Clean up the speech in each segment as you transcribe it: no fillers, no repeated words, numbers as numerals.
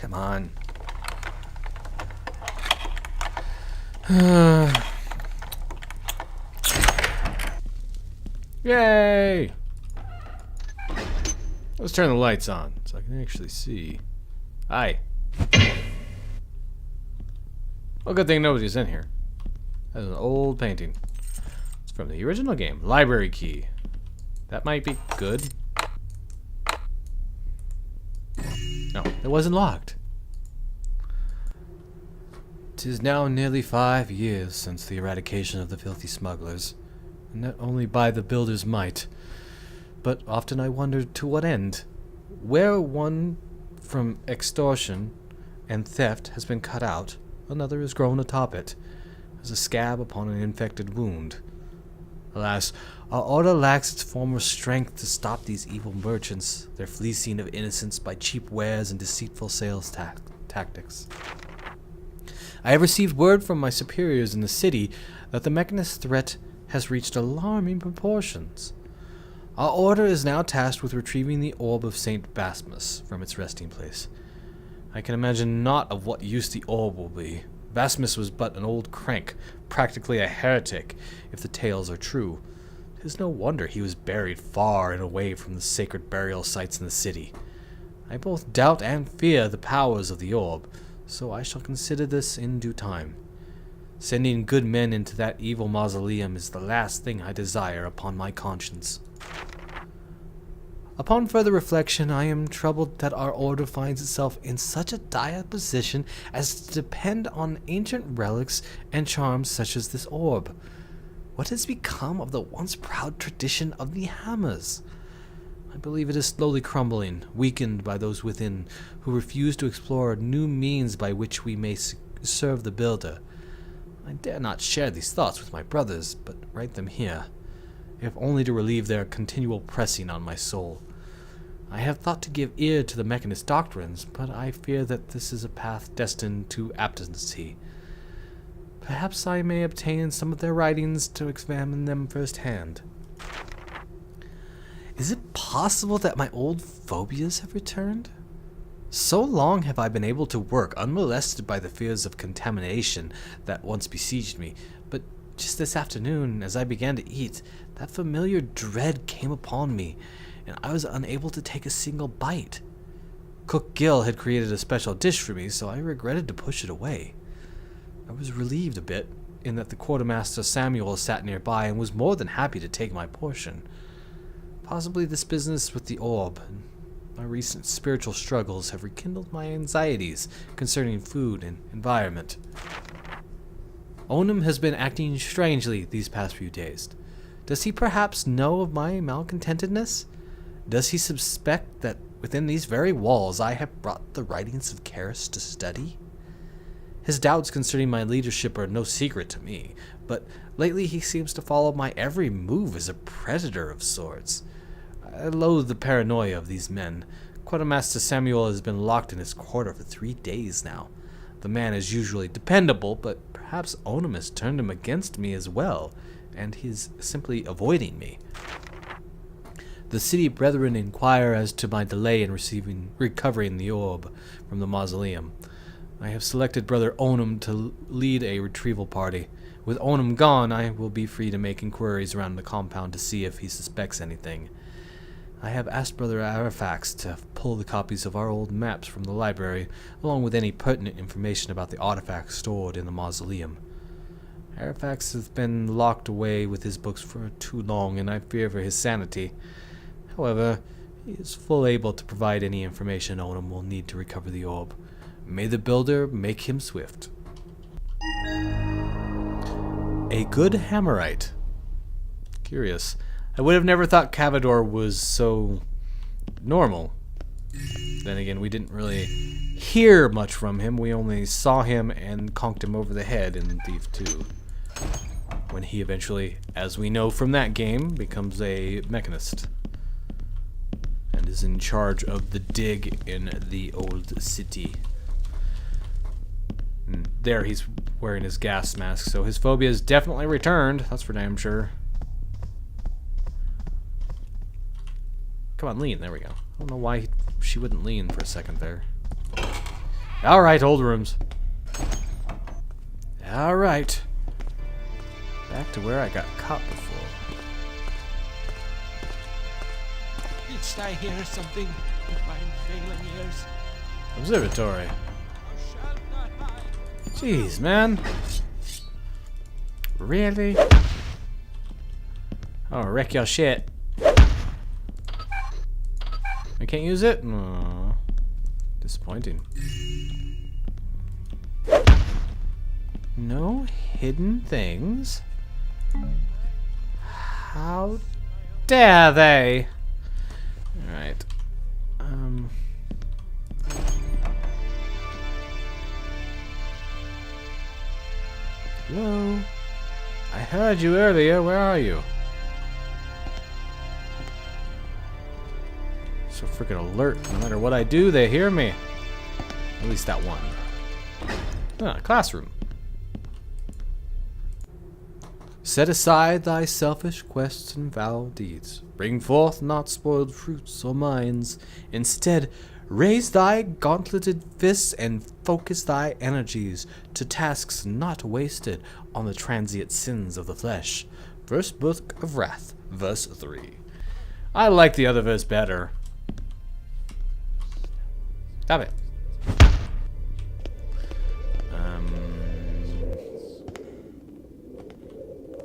Come on. Yay! Let's turn the lights on so I can actually see. Hi. Well, good thing nobody's in here. That's an old painting. It's from the original game. Library key. That might be good. No, it wasn't locked. 'Tis now nearly 5 years since the eradication of the filthy smugglers, and not only by the builder's might, but often I wondered to what end. Where one from extortion and theft has been cut out, another has grown atop it, as a scab upon an infected wound. Alas, our order lacks its former strength to stop these evil merchants, their fleecing of innocents by cheap wares and deceitful sales tactics. I have received word from my superiors in the city that the mechanist threat has reached alarming proportions. Our order is now tasked with retrieving the orb of St. Basmus from its resting place. I can imagine not of what use the orb will be. Basmus was but an old crank, practically a heretic, if the tales are true. 'Tis no wonder he was buried far and away from the sacred burial sites in the city. I both doubt and fear the powers of the orb, so I shall consider this in due time. Sending good men into that evil mausoleum is the last thing I desire upon my conscience. Upon further reflection, I am troubled that our order finds itself in such a dire position as to depend on ancient relics and charms such as this orb. What has become of the once proud tradition of the hammers? I believe it is slowly crumbling, weakened by those within who refuse to explore new means by which we may serve the builder. I dare not share these thoughts with my brothers, but write them here, if only to relieve their continual pressing on my soul. I have thought to give ear to the mechanist doctrines, but I fear that this is a path destined to abstinency. Perhaps I may obtain some of their writings to examine them firsthand. Is it possible that my old phobias have returned? So long have I been able to work unmolested by the fears of contamination that once besieged me, but just this afternoon, as I began to eat, that familiar dread came upon me, and I was unable to take a single bite. Cook Gill had created a special dish for me, so I regretted to push it away. I was relieved a bit, in that the quartermaster Samuel sat nearby and was more than happy to take my portion. Possibly this business with the orb and my recent spiritual struggles have rekindled my anxieties concerning food and environment. Onum has been acting strangely these past few days. Does he perhaps know of my malcontentedness? Does he suspect that within these very walls I have brought the writings of Karis to study? His doubts concerning my leadership are no secret to me, but lately he seems to follow my every move as a predator of sorts. I loathe the paranoia of these men. Quartermaster Samuel has been locked in his quarter for 3 days now. The man is usually dependable, but perhaps Onum has turned him against me as well, and he is simply avoiding me. The city brethren inquire as to my delay in recovering the orb from the mausoleum. I have selected Brother Onum to lead a retrieval party. With Onum gone, I will be free to make inquiries around the compound to see if he suspects anything. I have asked Brother Arafax to pull the copies of our old maps from the library, along with any pertinent information about the artifacts stored in the mausoleum. Arafax has been locked away with his books for too long, and I fear for his sanity. However, he is full able to provide any information Onum will need to recover the orb. May the builder make him swift. A good hammerite. Curious. I would have never thought Cavador was so normal. Then again, we didn't really hear much from him. We only saw him and conked him over the head in Thief 2. When he eventually, as we know from that game, becomes a mechanist. And is in charge of the dig in the old city. And there he's wearing his gas mask, so his phobia is definitely returned. That's for damn sure. Come on, lean. There we go. I don't know why she wouldn't lean for a second there. Alright, old rooms. Alright. Back to where I got caught before. Didst I hear something with my failing ears? Observatory. Thou shalt not hide. Jeez, man. Really? Oh, wreck your shit. I can't use it? Aww. Disappointing. No hidden things? How dare they? Alright. Hello? I heard you earlier. Where are you? So freaking alert. No matter what I do, they hear me. At least that one. Ah, classroom. Set aside thy selfish quests and foul deeds. Bring forth not spoiled fruits or minds. Instead, raise thy gauntleted fists and focus thy energies to tasks not wasted on the transient sins of the flesh. First Book of Wrath, verse 3. I like the other verse better. Stop it.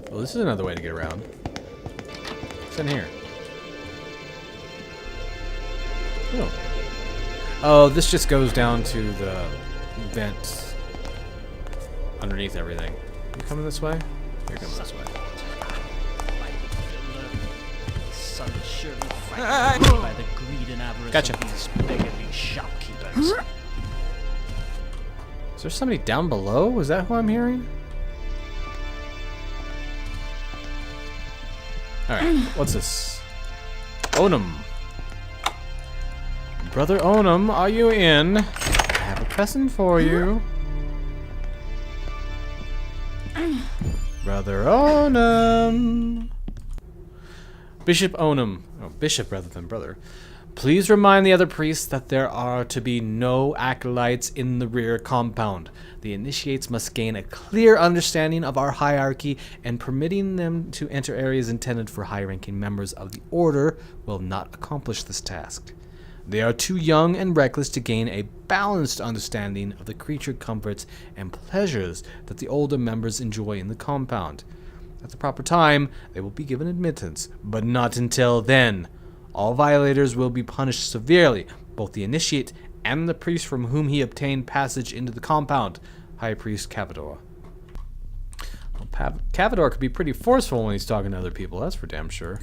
Well, this is another way to get around. What's in here? Oh. Oh, this just goes down to the vents underneath everything. You coming this way? You're coming this way. Son surely frightened by the greed and avarice Gotcha. of these beggarly shopkeepers. Is there somebody down below? Is that who I'm hearing? Alright, what's this? Onum. Brother Onum, are you in? I have a present for you. Brother Onum. Bishop Onum. Oh, bishop rather than brother. Please remind the other priests that there are to be no acolytes in the rear compound. The initiates must gain a clear understanding of our hierarchy, and permitting them to enter areas intended for high-ranking members of the order will not accomplish this task. They are too young and reckless to gain a balanced understanding of the creature comforts and pleasures that the older members enjoy in the compound. At the proper time, they will be given admittance, but not until then. All violators will be punished severely, both the initiate and the priest from whom he obtained passage into the compound, High Priest Cavador. Well, Cavador could be pretty forceful when he's talking to other people, that's for damn sure.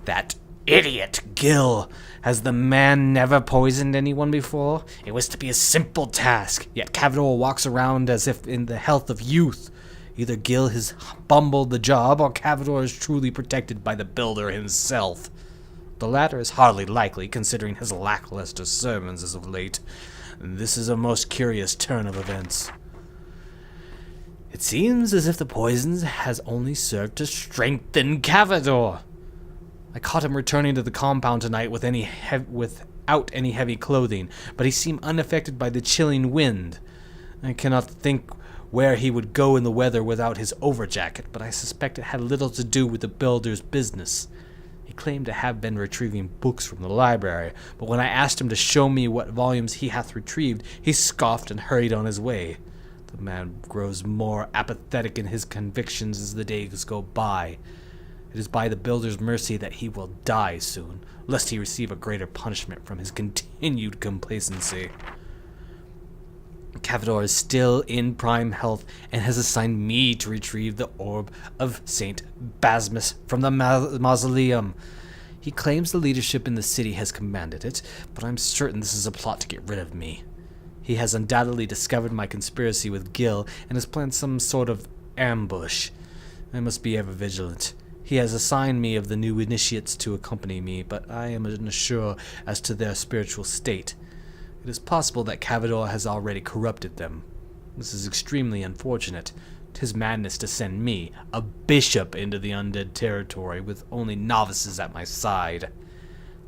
That idiot Gil! Has the man never poisoned anyone before? It was to be a simple task, yet Cavador walks around as if in the health of youth. Either Gil has bumbled the job, or Cavador is truly protected by the builder himself. The latter is hardly likely, considering his lackluster sermons as of late. This is a most curious turn of events. It seems as if the poisons has only served to strengthen Cavador. I caught him returning to the compound tonight without any heavy clothing, but he seemed unaffected by the chilling wind. I cannot think where he would go in the weather without his overjacket, but I suspect it had little to do with the builder's business. He claimed to have been retrieving books from the library, but when I asked him to show me what volumes he hath retrieved, he scoffed and hurried on his way. The man grows more apathetic in his convictions as the days go by. It is by the builder's mercy that he will die soon, lest he receive a greater punishment from his continued complacency. Cavador is still in prime health and has assigned me to retrieve the orb of Saint Basmus from the mausoleum. He claims the leadership in the city has commanded it, but I'm certain this is a plot to get rid of me. He has undoubtedly discovered my conspiracy with Gil and has planned some sort of ambush. I must be ever vigilant. He has assigned me of the new initiates to accompany me, but I am unsure as to their spiritual state. It is possible that Cavador has already corrupted them. This is extremely unfortunate. 'Tis madness to send me, a bishop, into the undead territory with only novices at my side.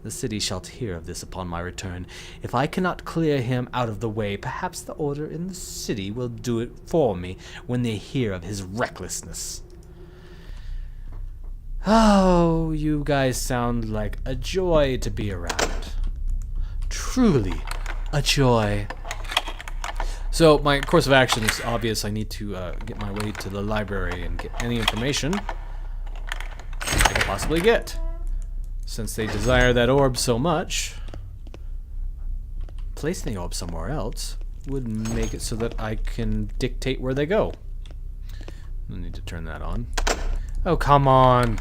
The city shall hear of this upon my return. If I cannot clear him out of the way, perhaps the order in the city will do it for me when they hear of his recklessness. Oh, you guys sound like a joy to be around. Truly a joy. So my course of action is obvious. I need to get my way to the library and get any information I can possibly get. Since they desire that orb so much, placing the orb somewhere else would make it so that I can dictate where they go. I need to turn that on. Oh, come on.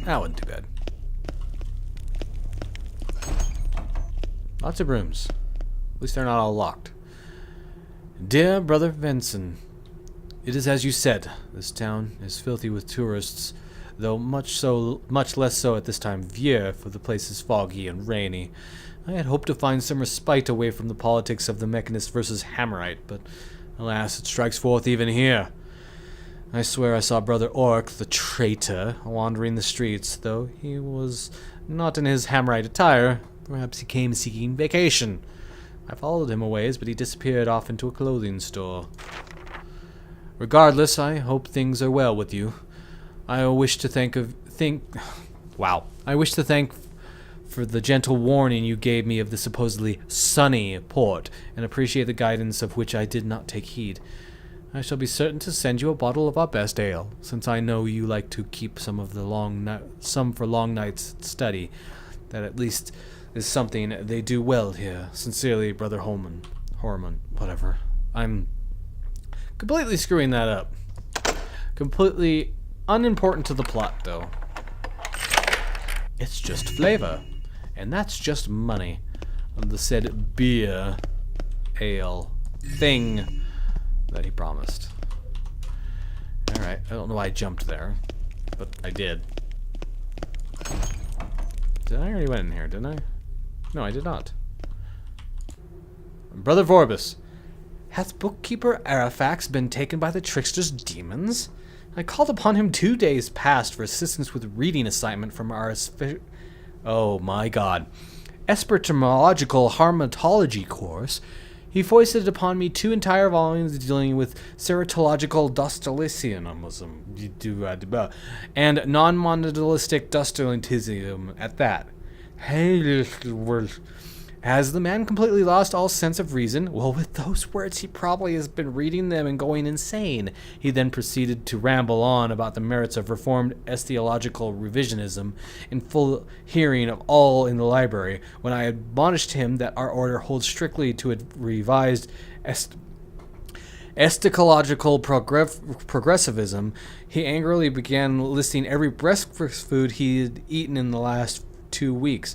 That wasn't too bad. Lots of rooms. At least they're not all locked. Dear Brother Vincent, it is as you said. This town is filthy with tourists, though much less so at this time of year, for the place is foggy and rainy. I had hoped to find some respite away from the politics of the Mechanist versus Hammerite, but alas, it strikes forth even here. I swear I saw Brother Orc, the traitor, wandering the streets, though he was not in his Hammerite attire. Perhaps he came seeking vacation. I followed him a ways, but he disappeared off into a clothing store. Regardless, I hope things are well with you. I wish to thank for the gentle warning you gave me of the supposedly sunny port, and appreciate the guidance of which I did not take heed. I shall be certain to send you a bottle of our best ale, since I know you like to keep some for long nights at study. That at least is something they do well here. Sincerely, Brother Horman, whatever. I'm completely screwing that up. Completely unimportant to the plot, though. It's just flavor, and that's just money. Of the said beer, ale, thing that he promised. Alright, I don't know why I jumped there, but I did. Did I already went in here, didn't I? No, I did not. Brother Vorbis, hath bookkeeper Arafax been taken by the trickster's demons? I called upon him 2 days past for assistance with reading assignment from our oh my god, espertomological harmatology course. He foisted upon me 2 entire volumes dealing with seratological Dostalicianism and non-monadalistic Dostolentism at that. Has the man completely lost all sense of reason? Well, with those words, he probably has been reading them and going insane. He then proceeded to ramble on about the merits of reformed eschatological revisionism in full hearing of all in the library. When I admonished him that our order holds strictly to a revised eschatological progressivism, he angrily began listing every breakfast food he had eaten in the last 2 weeks.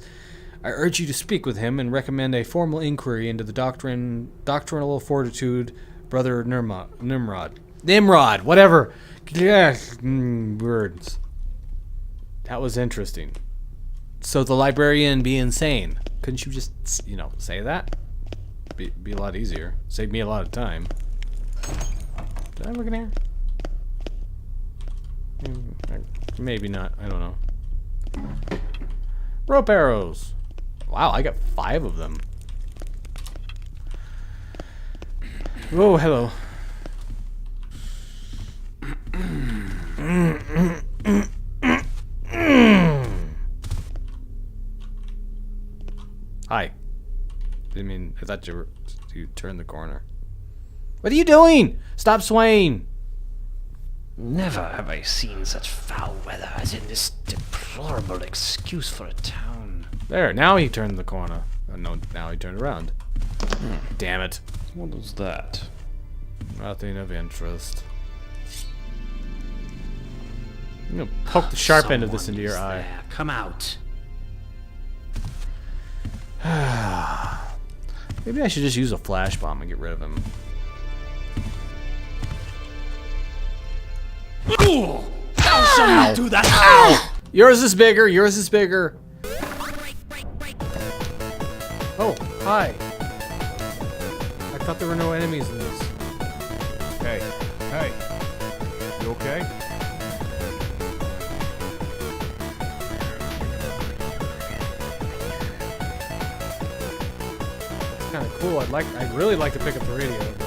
I urge you to speak with him and recommend a formal inquiry into the doctrinal fortitude, Brother Nimrod, whatever. Words. That was interesting. So the librarian be insane. Couldn't you just, say that? Be a lot easier. Save me a lot of time. Did I look in here? Maybe not. I don't know. Rope arrows. Wow, I got 5 of them. Oh, hello. Hi. I thought you turned the corner. What are you doing? Stop swaying. Never have I seen such foul weather as in this deplorable excuse for a town. There, now he turned the corner. No, now he turned around. Damn it. What was that? Nothing of interest. I'm gonna poke the sharp end of this into your eye. There. Come out. Maybe I should just use a flash bomb and get rid of him. Ooh! How shall you do that? Ow! Yours is bigger. Yours is bigger. Oh, hi. I thought there were no enemies in this. Hey, you okay? kind of cool. I'd really like to pick up the radio.